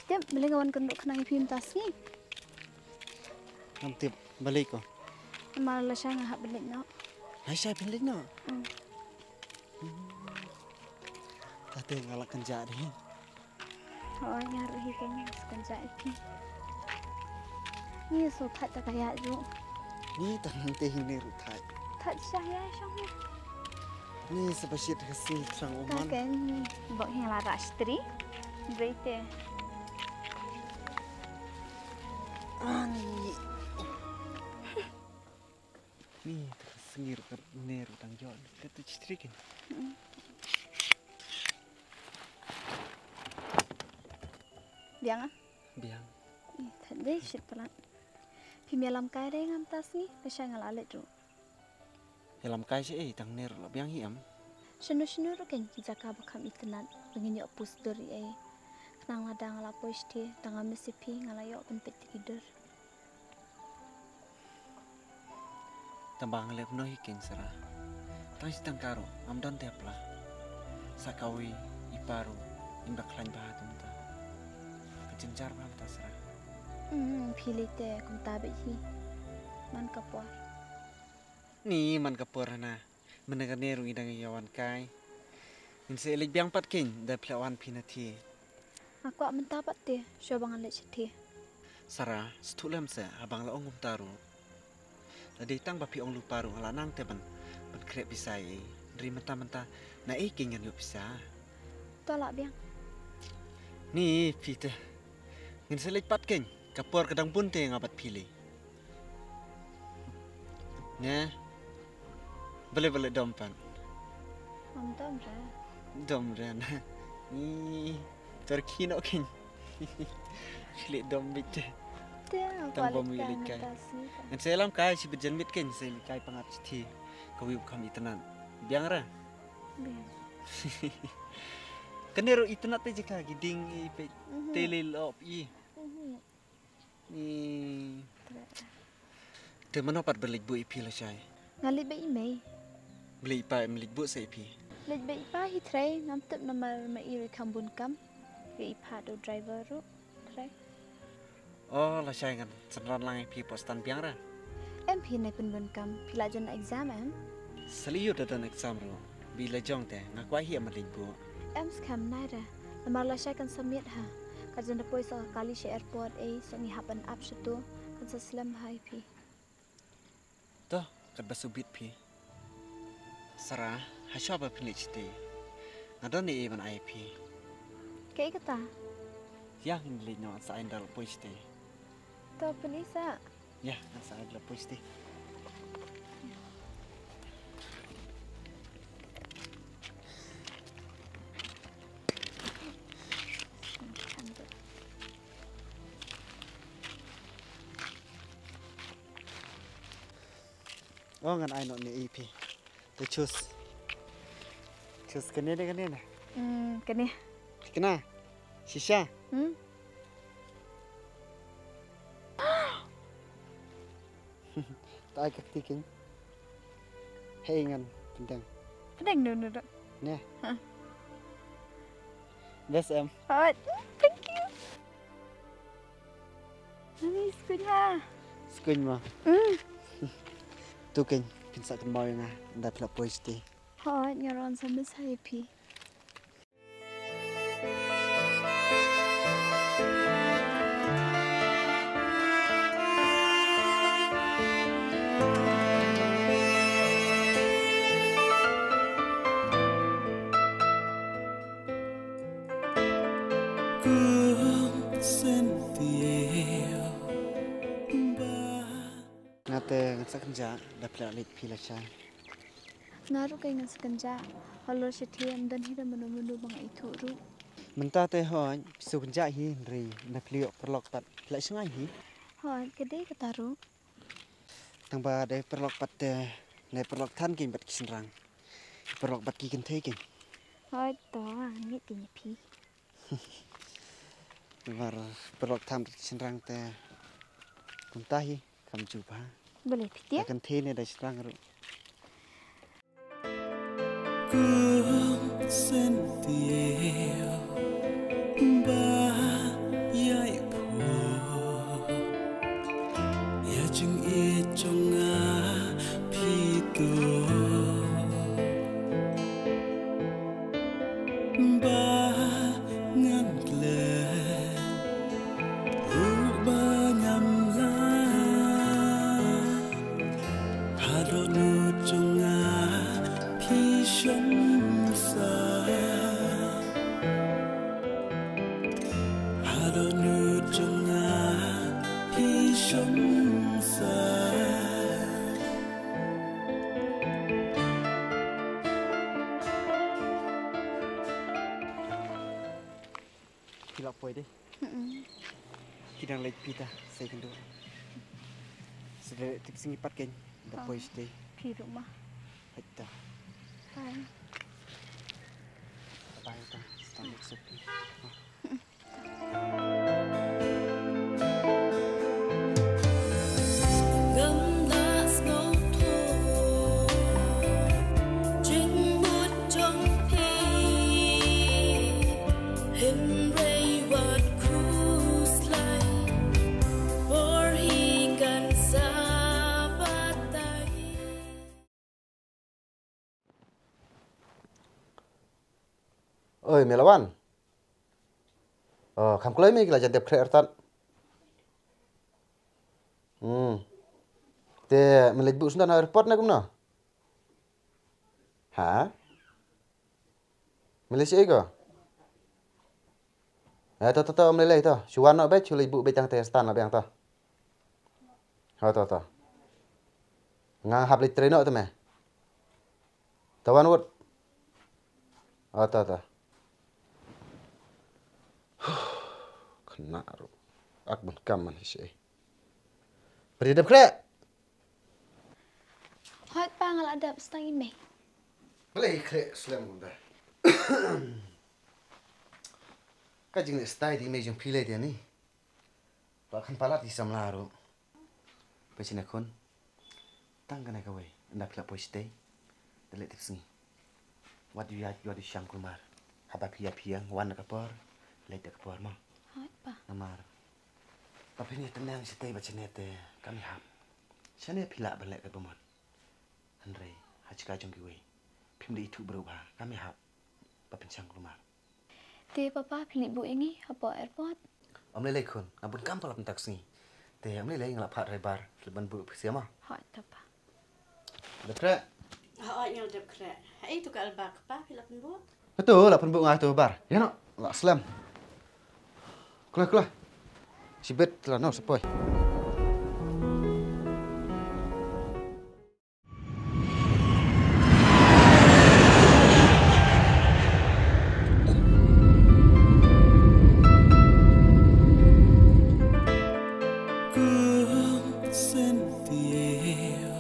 Tiap beli kawan kenduk kena film tas ni. Nam tiap balik ko. Malah saya ngahak beli no. Hai saya balik no. Tadi ngalak kenja deh. Oh nyari kan sekanjak ini. Ni so tak kayak tu. Ni tangan teh ini rutai. Tak saya sama. Ni sebasit hasil sang Tak uman. kan bawa yang lara istri. Berita. Ani. Ni tersengir ke neru tang jauh. Kita citrikin. Biang ah. Biang. Ni tadi shit pelan. Pimialam kaya deh ngam tas ni. Saya ngalalet tu. Dalam kai si tang neru lo biang hiam. Senu-senu tu kan kita bakam itenat. Pengen yuk pus dari Nang ladang lapo isti tanga mesipi ngalayok penpet tidur. Tambang lep no hiking serah. Tang si tang karo amdon tepla. Sakawi iparu imbak lain bahatum ta. Kejenjar malam ta serah. Pilih teh kum tabe hi. Man kapuar. Ni man kapur na. Menegar neru idang yawan kai. Inse elik biang pat king da plawan pinati. Aku ak mentapat teh, syabang alet sedih. Sarah, setulam se abang la ongum taru. Tadi tang bapi ong lu paru ala nang te ban krep pisai. Dari menta-menta na kingan yuk bisa. Tolak biang. Ni pite. Ngin selik pat king kapur kadang pun te ngabat pilih. Nya. Bele-bele dompan. Mantam ra. Dom ran. Ni Turki no king. Silik dom bit. Teh Tambah aku alet milik kai. tas ni. Ngan selam kai si bejan mit king sel kai pangat ti. Kawi kami tenan. Biang ra. Biang. Kenero itenat te jika giding ipe telil op i. Ni te manopat belik bu ipi la syai. Ngalit bayi mai. Beli ipa milik bu se ipi. Let bayi pa hi tray nam tep nama mai kambun kam. Bayi pa do driver ru. Tray. Oh la syai kan senran lang ipi postan biang ra. Em pi nai penbun kam. Pilajan exam em. Seliu dan exam ro. Bila jong te ngakwa hi amaling bu. Em skam nai ra. Namar la syai kan submit ha. Kajan dapoi sa kali si airport so ni hapan up situ. Kan sa slam hai pi. Toh kat basubit pi. Sarah, hasyaba pilik citi. Ngadon ni iban IP. Kayak kata. Ya, ini no sa indal puiste. To penisa. Ya, sa indal puiste. Oh, ngan ai no ni IP. Te choose. Choose kene de kene na. Kene. Kena. Shisha. Tak agak tiking. Hey ngan pendang. Pedang dulu dok. Nè. Best em. Hot. Thank you. Ini skunya. Skuin ma. Tu king. Pinsa kan mau nga. Nda pla poiste. Hot nyaron sama saya pi. Ngate ngasa kenja da pla lit pila syai. Naru kay ngan sekenja. Halo setiam dan hida menu-menu bang itu ru. Menta te hon pisu kenja hi ri na pliok perlok pat pla sungai hi. Hot gede kataru. Tang ba de perlok pat te ne perlok than king bat kisenrang. Perlok bat ki ken te king. Hot to ngit kinya pi. War perlok than kisenrang te kuntahi kam juba. Boleh pitia? Akan te ne da kisenrang ru. Kila poi deh. Kidang lagi pita saya kendo. Sudah tip singi pat ken. Da poi stay. Pi rumah. Hatta. Hai. Bye ta. Stand sepi. Oi, Melawan. Oh, kamu kelai mi kila jantep kre ertan. Te melej bu sundan airport na kumna. Ha? Melej ego. To melej to. Suwan nak bet chulej bu betang te stan abang to. Ha to. Ngang hap lej treno to me. Tawan wot. Ha to. Kena ru. Ak ban kam man hise. Peridap kre. Hot pa ngal adap stang me. Boleh kre slam gunda. Kajing stai di mejung pile dia ni. Bahkan palat di samlaru. Pesina kon. Tangga na kawai. Anda pila poi stay. Delet tipsi. What do you shang kumar. Haba piang wan kapor. Leit kapor ma. Hot pa. Namar. Tapi ni tenang stay baca nete. Kami hap. Sana pila balik ke pemon. Andre, hajka jong kiwe. Pimli itu berubah. Kami hap. Papin sang kumar. Te papa pilih bu ini apa airport? Om lelai kun, abun kampal apun taksi. Te om lelai ngelap hat rebar, leban bu siapa? Hot apa? Lepre. Oh, yang lepre. Itu ke albak pa pilapun bu? Betul, lapun bu ngah tu bar. Ya no, lak slam. Kula. Sibet lah no sepoi. Sentier